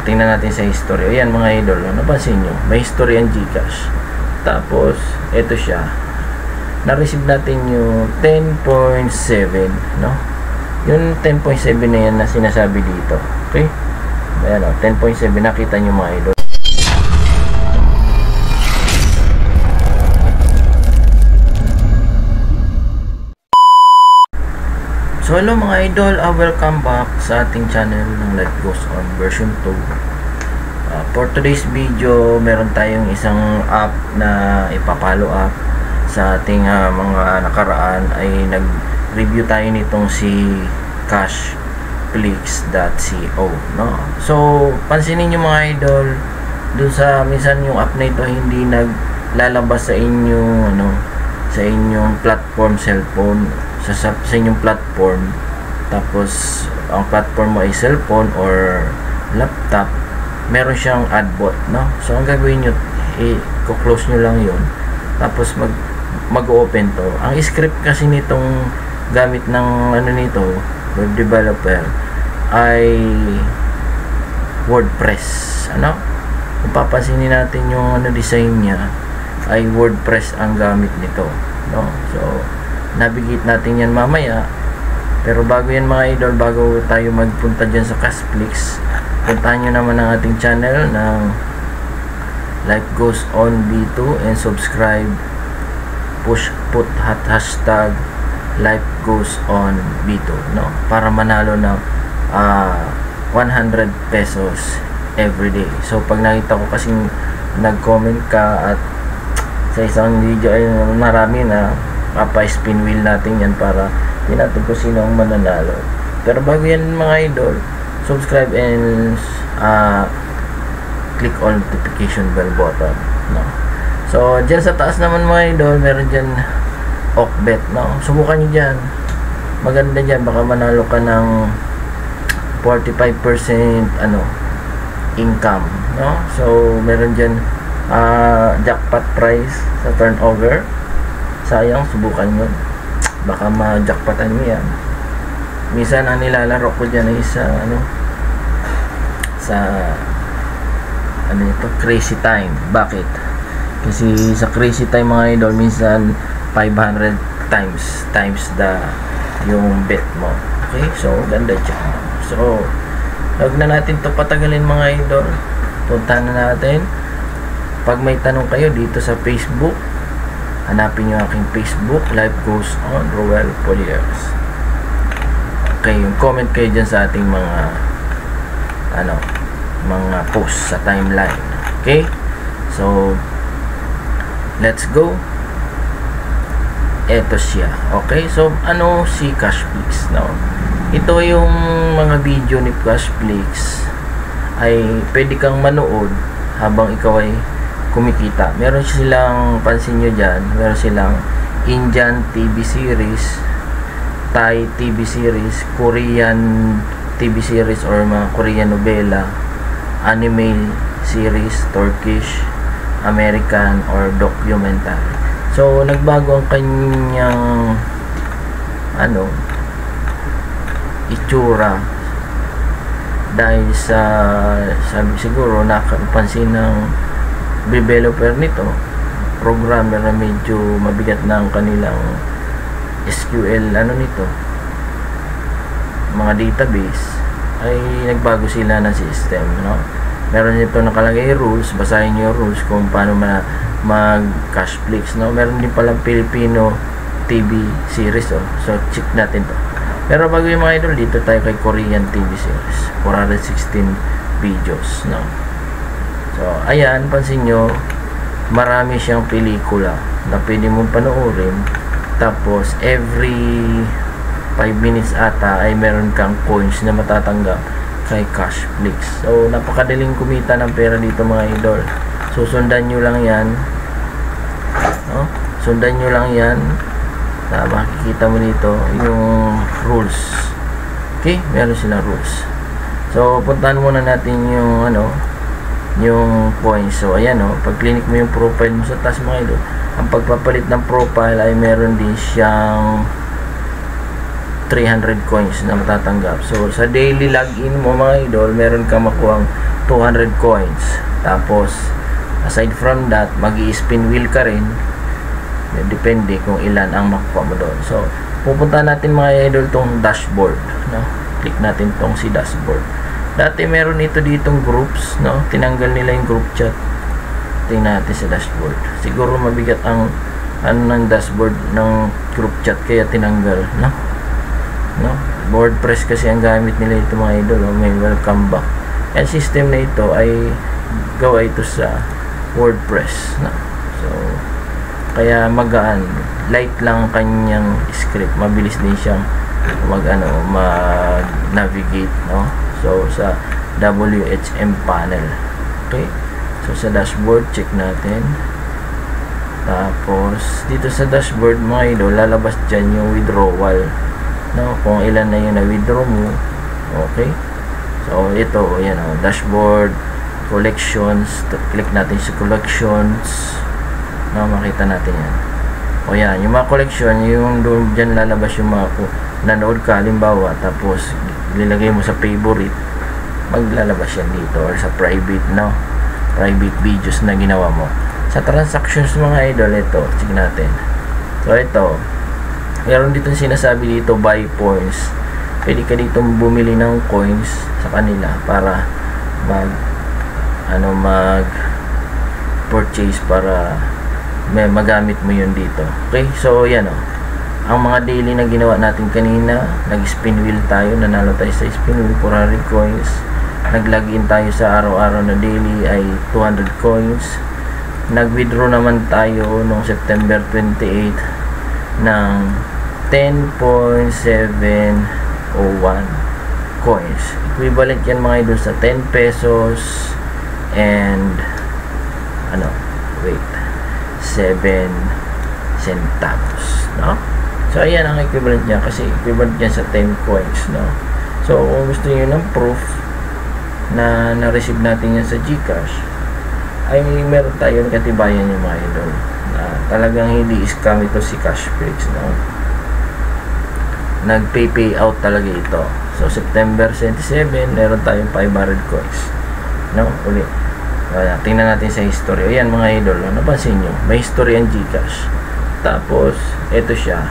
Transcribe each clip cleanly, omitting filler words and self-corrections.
Tingnan natin sa history. Ayan mga idol, napansin nyo, may history ang Gcash. Tapos ito siya, na-receive natin yung 10.7, no? Yung 10.7 na yan na sinasabi dito. Okay? Ayan 10.7, nakita nyo mga idol. So hello mga idol, welcome back sa ating channel ng Life Goes On version 2. For today's video, meron tayong isang app na ipapalo up. Sa ating mga nakaraan ay nag-review tayo nitong si cashflix.co, no? So pansinin nyo mga idol, dun sa minsan yung app na ito hindi naglalabas sa inyong sa inyong platform cellphone, sa inyong platform. Tapos ang platform mo ay cellphone or laptop, meron siyang ad bot, no? So ang gagawin nyo, i-close nyo lang yun, tapos mag-open to. Ang script kasi nitong gamit ng nito, web developer, ay WordPress, kung papansinin natin yung design niya, ay WordPress ang gamit nito, no? So navigate natin yan mamaya. Pero bago yan mga idol, bago tayo magpunta dyan sa Cashflix, puntahan nyo naman ang ating channel ng Life Goes On B2 and subscribe, put hashtag Life Goes On B2, no? Para manalo ng 100 pesos everyday. So pag nakita ko kasing nag-comment ka at sa isang video ay marami na, pa-spin wheel natin yan para natin kung sino ang mananalo. Pero bago yan mga idol, subscribe and click on notification bell button, no? So dyan sa taas naman mga idol, meron dyan Okbet, no? Subukan nyo dyan, maganda dyan, baka manalo ka ng 45% income, no? So meron dyan jackpot price sa turnover. Sayang, subukan yun, baka ma-jackpotan nyo yan. Minsan ang nilalaro ko dyan ay sa Crazy Time. Bakit? Kasi sa Crazy Time mga idol, minsan 500 times yung bet mo. Okay, so ganda dyan. So huwag na natin to patagalin mga idol, puntahan na natin. Pag may tanong kayo dito sa Facebook, hanapin nyo aking Facebook, Life Goes On Roel Poliers. Okay, yung comment kayo dyan sa ating mga mga posts sa timeline. Okay, so let's go. Eto siya. Okay, so si Cashflix, no? Ito yung mga video ni Cashflix ay pwede kang manood habang ikaw ay kumikita. Meron silang, pansin nyo dyan, meron silang Indian TV series, Thai TV series, Korean TV series or mga Korean novela, anime series, Turkish, American or documentary. So nagbago ang kanyang itsura dahil sa siguro nakapansin ng developer nito, programmer na medyo mabigat na ang kanilang SQL nito, mga database, ay nagbago sila ng system, no? Meron nito nakalagay rules, basahin niyo rules kung paano mag Cashflix, no? Meron din palang Filipino TV series, so check natin to. Pero bago yung mga idol, dito tayo kay Korean TV series, 416 videos, no? So ayan, pansin nyo, marami siyang pelikula na pwede mong panoorin. Tapos every 5 minutes ata ay meron kang coins na matatanggap kay Cashflix. So napakadaling kumita ng pera dito mga idol. So sundan nyo lang yan, no? Sundan nyo lang yan na makikita mo dito yung rules. Okay, meron silang rules. So puntahan muna natin yung yung points. So ayan, pag click mo yung profile mo sa taas mga idol, ang pagpapalit ng profile ay meron din siyang 300 coins na matatanggap. So sa daily login mo mga idol, meron ka makuhang 200 coins. Tapos aside from that, magi-spin wheel ka rin, depende kung ilan ang makukuha mo doon. So pupunta natin mga idol tong dashboard, no? Click natin tong si dashboard. Dati meron ito ditong groups, no? Tinanggal nila yung group chat. Tingnan natin sa dashboard. Siguro mabigat ang ng dashboard ng group chat kaya tinanggal, no? WordPress kasi ang gamit nila ito mga idol. May welcome back. Ang system na ito ay gawa ito sa WordPress, no? So kaya magaan, light lang kanyang script, mabilis din siyang mag-navigate, no? So sa WHM panel. Okay, so sa dashboard check natin. Tapos dito sa dashboard mga idol, lalabas dyan yung withdrawal, no? Kung ilan na yung na-withdraw mo. Okay, so ito, yan o, dashboard, collections. Click natin sa collections, no? Makita natin yan. O yan, yung mga collection, yung doon dyan lalabas yung mga nanood ka halimbawa, tapos nilagay mo sa favorite, maglalabas yan dito, or sa private, no? Private videos na ginawa mo. Sa transactions mga idol, ito, check natin. So ito, meron dito sinasabi dito buy points. Pwede ka dito bumili ng coins sa kanila para mag purchase, para may magamit mo yun dito. Okay, so yan o. Ang mga daily na ginawa natin kanina, nag-spin wheel tayo, nanalo tayo sa spin wheel, 400 coins. Nag-login tayo sa araw-araw na daily ay 200 coins. Nag-withdraw naman tayo noong September 28 ng 10.701 coins. Equivalent yan mga idol sa 10 pesos and 7 centavos, no? So ayan ang equivalent niya, kasi equivalent niya sa 10 coins, no? So kung gusto niyo ng proof na na-receive natin yan sa GCash, ay meron tayong katibayan yung mga idol na talagang hindi scam ito si Cashflix, no? Nag-pay out talaga ito. So September 27, meron tayong 500 coins, no? Ulit. Tingnan natin sa history. Ayan mga idol, napansin nyo, may history ang GCash. Tapos ito siya,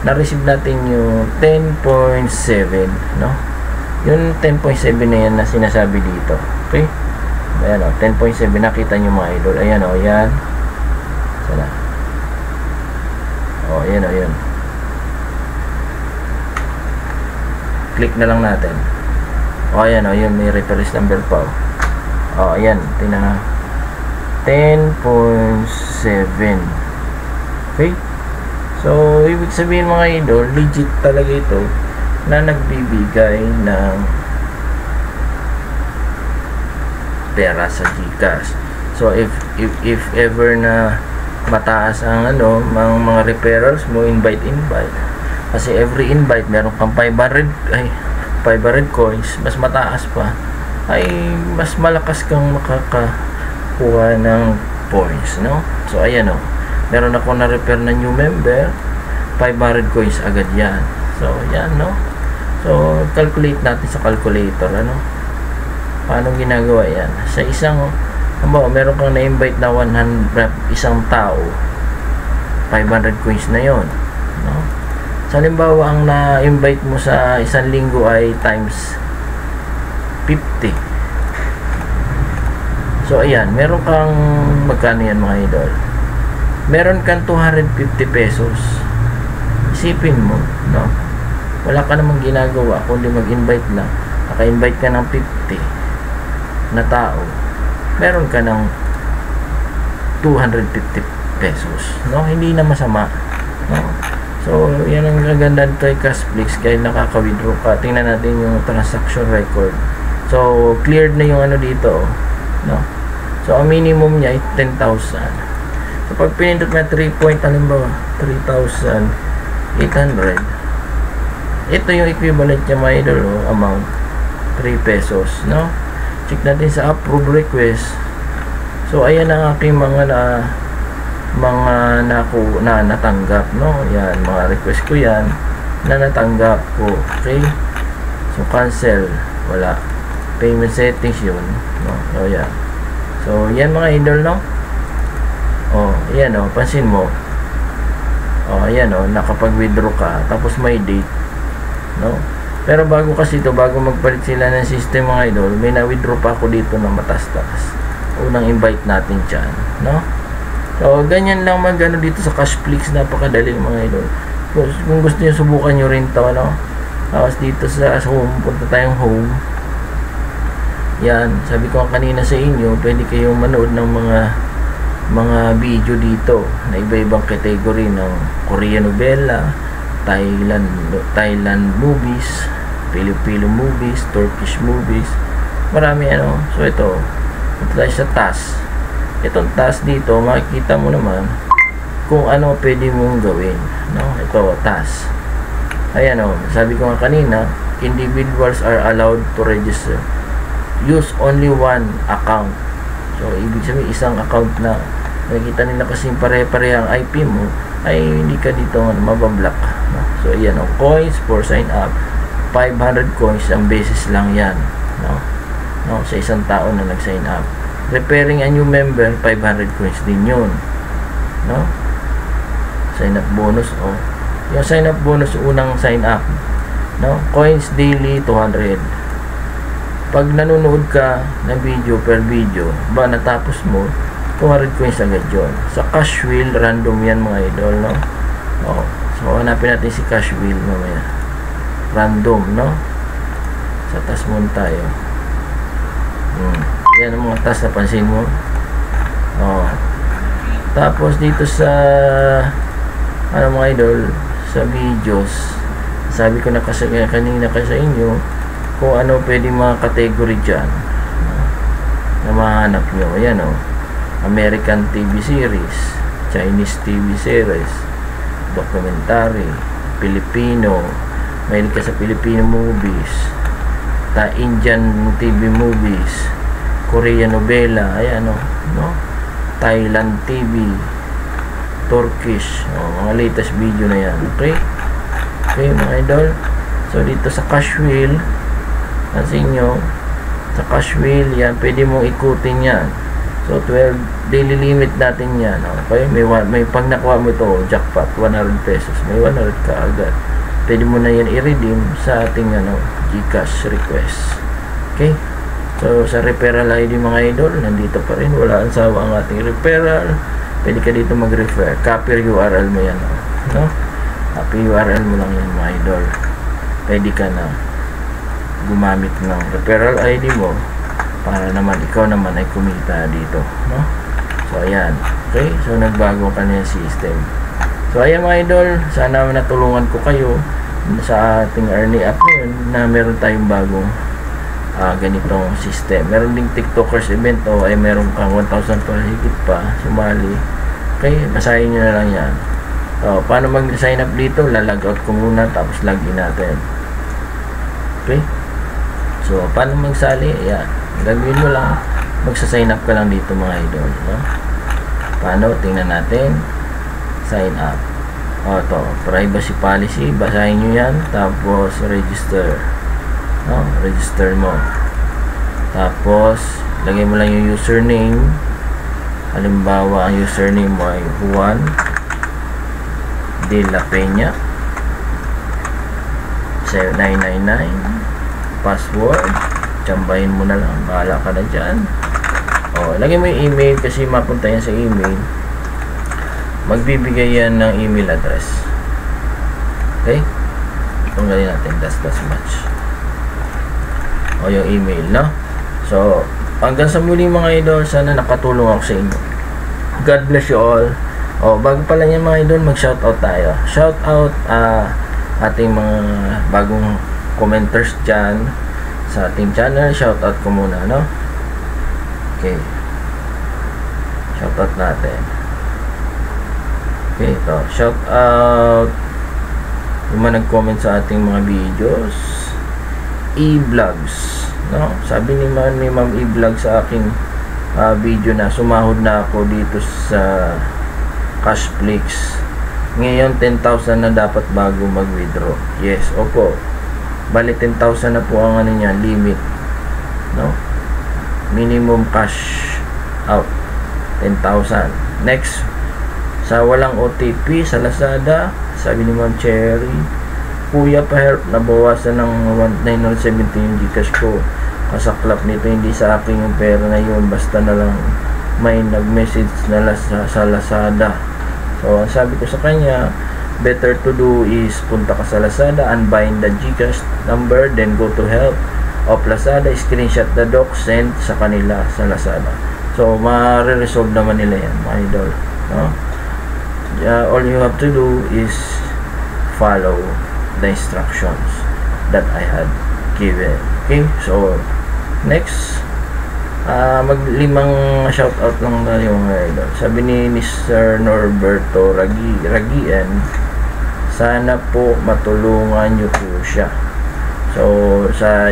na-receive natin yung 10.7, no? Yung 10.7 na yan na sinasabi dito. Okay, ayan o, 10.7, nakita nyo mga idol. Ayan o, yan. Sana. O, ayan o, yan. Click na lang natin. O, ayan o, yun, may reference number pa o. O, ayan, tingnan na. 10.7. Okay, so ibig sabihin mga idol, legit talaga ito na nagbibigay ng pera sa GCash. So if ever na mataas ang mga referrals mo, invite. Kasi every invite meron kang 500 coins, mas mataas pa, ay mas malakas kang makakakuha ng points, no? So ayan o, meron ako na-refer na new member, 500 coins agad yan. So yan, no? So calculate natin sa calculator, ano? Paano ginagawa yan? Sa isang, meron kang na-invite na 100, isang tao, 500 coins na yon, no? Sa halimbawa, ang na-invite mo sa isang linggo ay times 50. So ayan, meron kang magkano yan mga idol? Meron kang 250 pesos. Isipin mo, no? Wala ka namang ginagawa kundi mag-invite lang. Naka-invite ka ng 50 na tao, meron ka ng 250 pesos, no? Hindi na masama, no? So yan ang kaganda nito ay Cashflix, kaya nakaka-withdraw ka. Tingnan natin yung transaction record. So cleared na yung dito, no? So ang minimum niya ay 10,000. So pag pinindot mo 3 point, halimbawa 3,800, ito yung equivalent niya mga idol, amount 3 pesos, no? Check natin sa approve request. So ayan ang aking mga natanggap, no? Yan, mga request ko yan. na natanggap ko. Okay, so cancel, wala. Payment settings yun, no? So yan, so yan mga idol, no? Yan, pansin mo, ayan, nakapag-withdraw ka, tapos may date, no? Pero bago kasi ito, bago magpalit sila ng system mga idol, may na-withdraw pa ako dito na matas-tas. Unang invite natin dyan, no? So ganyan lang dito sa Cashflix, napakadali mga idol. Kung gusto nyo, subukan nyo rin to, no? Tapos dito sa home, punta tayong home. Yan, sabi ko kanina sa inyo, pwede kayong manood ng mga video dito na iba-ibang category ng Korean novela, Thailand movies, Filipino movies, Turkish movies, marami So ito tayo sa task. Itong task dito, makikita mo naman kung ano pwede mong gawin, no? Ito, task. Ayan, sabi ko nga kanina, individuals are allowed to register. Use only one account. So ibig sabihin isang account na nakikita nila kasi pare-pare ang IP mo, ay hindi ka dito mabablock, no? So ayan, coins for sign up, 500 coins ang basis lang yan, no? Sa isang tao na nag-sign up. Preparing a new member, 500 coins din yun, no? Sign up bonus, yung sign up bonus, unang sign up, no? Coins daily, 200. Pag nanonood ka ng video per video, natapos mo, 200 coins agad yun. Sa cash wheel, random yan mga idol, no? So hanapin natin si cash wheel mamaya. Random, no? Sa task mo tayo. Yan ang mga task na pansin mo. Tapos dito sa mga idol, sa videos, sabi ko na kasi kanina sa inyo kung ano pwede mga category dyan na mahanap nyo. Ayan, American TV series, Chinese TV series, documentary, Filipino, mahilig ka sa Filipino movies, Indian TV movies, Korean novela, ayan, no? Thailand TV, Turkish, mga latest video na yan. Okay mga idol. So dito sa cash wheel, pansin nyo, sa cash wheel yan, pwede mong ikutin yan. So 12 daily limit natin yan, okay? May pag nakuha mo ito, jackpot, 100 pesos, may 100 ka agad. Pwede mo na yan i-redeem sa ating GCash request. Okay, so sa referral ID mga idol, nandito pa rin, wala ang sawa ang ating referral. Pwede ka dito mag-refer, copy URL mo yan, no? Copy URL mo lang yan mga idol, pwede ka na gumamit ng referral ID mo para naman ikaw naman ay kumita dito, no? So ayan, okay, so nagbago ka na yung system. So ayan mga idol, sana natulungan ko kayo sa ating earning app ngayon na meron tayong bagong ganitong system. Meron ding TikTokers event, ay meron kang 1,000 pa higit pa sumali. Okay, basahin nyo na lang yan. Paano mag-sign up dito? Lalag out ko muna tapos login natin. Okay, so paano magsali? Ayan, gagawin mo lang, magsa-sign up ka lang dito mga idol, no? Paano? Tingnan natin. Sign up. Ito, privacy policy, basahin nyo yan, tapos register, no? Register mo, tapos lagay mo lang yung username. Halimbawa ang username mo ay Juan de la Peña 999. Password, tsambahin mo na lang, bahala ka na dyan. Lagay mo yung email kasi mapunta yan sa email, magbibigay yan ng email address. Okay, tunggalin natin, that's match yung email, no? So hanggang sa muli mga idol, sana nakatulong ako sa inyo. God bless you all. Bago pala yan mga idol, mag shoutout tayo. Shoutout ating mga bagong commenters dyan sa ating channel. Shoutout ko muna, no? Okay, shoutout natin. Okay, ito, shoutout yung mga nag-comment sa ating mga videos. E-vlogs, no? Sabi ni Ma'am E-vlog sa aking video na sumahod na ako dito sa Cashflix Ngayon 10,000 na dapat bago mag-withdraw. Yes, opo. Bali 10,000 na po ang ano niya, limit. No? Minimum cash out 10,000. Next, sa walang OTP sa Lazada, sabi ni Ma'am Cherry, Kuya pa-help, nabawasan ng 970 yung Gcash ko. Kasaklap nito, hindi sa akin yung pera na yun, basta na lang may nag-message na sa Lazada. So, ang sabi ko sa kanya, better to do is punta ka sa Lazada, unbind the Gcash number, then go to help of Lazada, screenshot the doc, send sa kanila sa Lazada. So, ma-resolve naman nila yan, mga idol. No? All you have to do is follow the instructions that I had given. Okay? So, next, maglimang shoutout lang na yung idol. Sabi ni Mr. Norberto Ragian, sana po matulungan nyo po siya. So,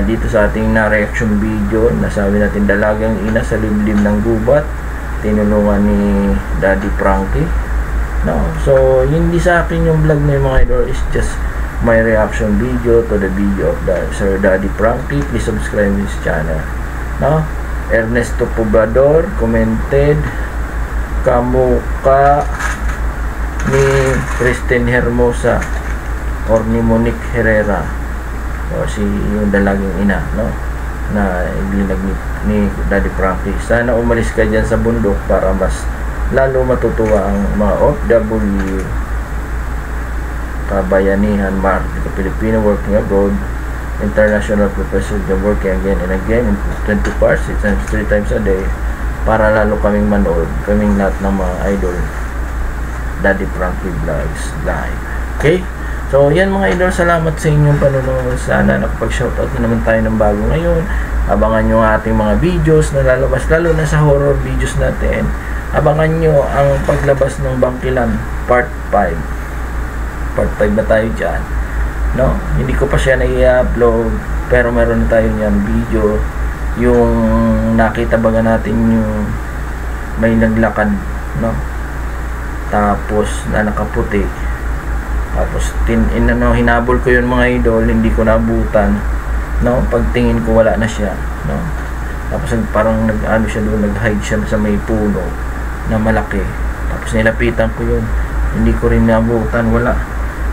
dito sa ating na-reaction video, nasabi natin dalagang ina sa liblib ng gubat, tinulungan ni Daddy Frankie. No? So, hindi sa akin yung vlog na yung mga idol, is just my reaction video to the video of Sir Daddy Frankie. Please subscribe his channel. No? Ernesto Poblador commented, kamukha ni Kristen Hermosa or ni Monique Herrera, o si yung dalagang ina, no, na ibinag ni Daddy Frankie. Sana umalis ka dyan sa bundok para mas lalo matutuwa ang mga OFW, kabayanihan, Filipino working abroad, international professors working again and again in 20 parts, 6 times, 3 times a day, para lalo kaming manood, kaming lahat ng mga idol Daddy Frankie Vlogs Live. Okay? So, yan mga idol, salamat sa inyong panonood. Sana nakapag-shoutout na naman tayo ng bago ngayon. Abangan nyo ang ating mga videos na lalabas, lalo na sa horror videos natin. Abangan nyo ang paglabas ng Bangkilan Part 5. Part 5 na tayo dyan. No? Hindi ko pa siya na-i-upload, pero meron na tayo niyan video. Yung nakita baga natin yung may naglakad, no? Tapos na nakaputi. Tapos hinabol ko yun mga idol, hindi ko nabutan, no? Pagtingin ko wala na siya, no? Tapos parang nag-ano siya doon, nag-hide siya sa may puno na malaki. Tapos nilapitan ko yun, hindi ko rin nabutan, wala.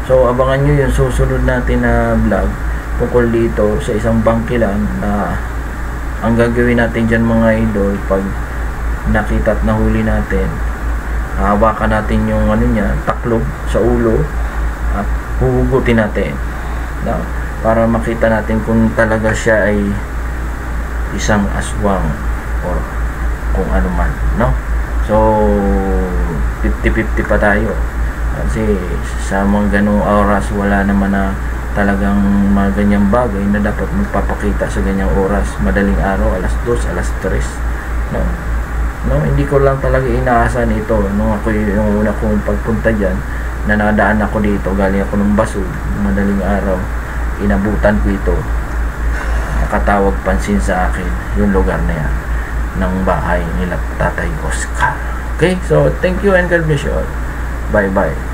So abangan nyo yung susunod natin na vlog tungkol dito sa isang bangkilan na ang gagawin natin dyan mga idol, pag nakita at nahuli natin, hawakan natin yung ano niya, taklob sa ulo at huhugutin natin, no? Para makita natin kung talaga siya ay isang aswang o kung ano man, no? So 50-50 pa tayo kasi sa mga ganung oras wala naman na talagang mga ganyang bagay na dapat magpapakita sa ganyang oras, madaling araw, alas 2, alas 3, no? No, hindi ko lang talaga inaasahan ito nung ako yung una kong pagpunta dyan, na nadaan ako dito, galing ako ng Basud, madaling araw, inabutan ko ito, nakatawag pansin sa akin yung lugar na yan ng bahay nila Tatay Oscar. Okay, so thank you and God bless you all. Bye bye.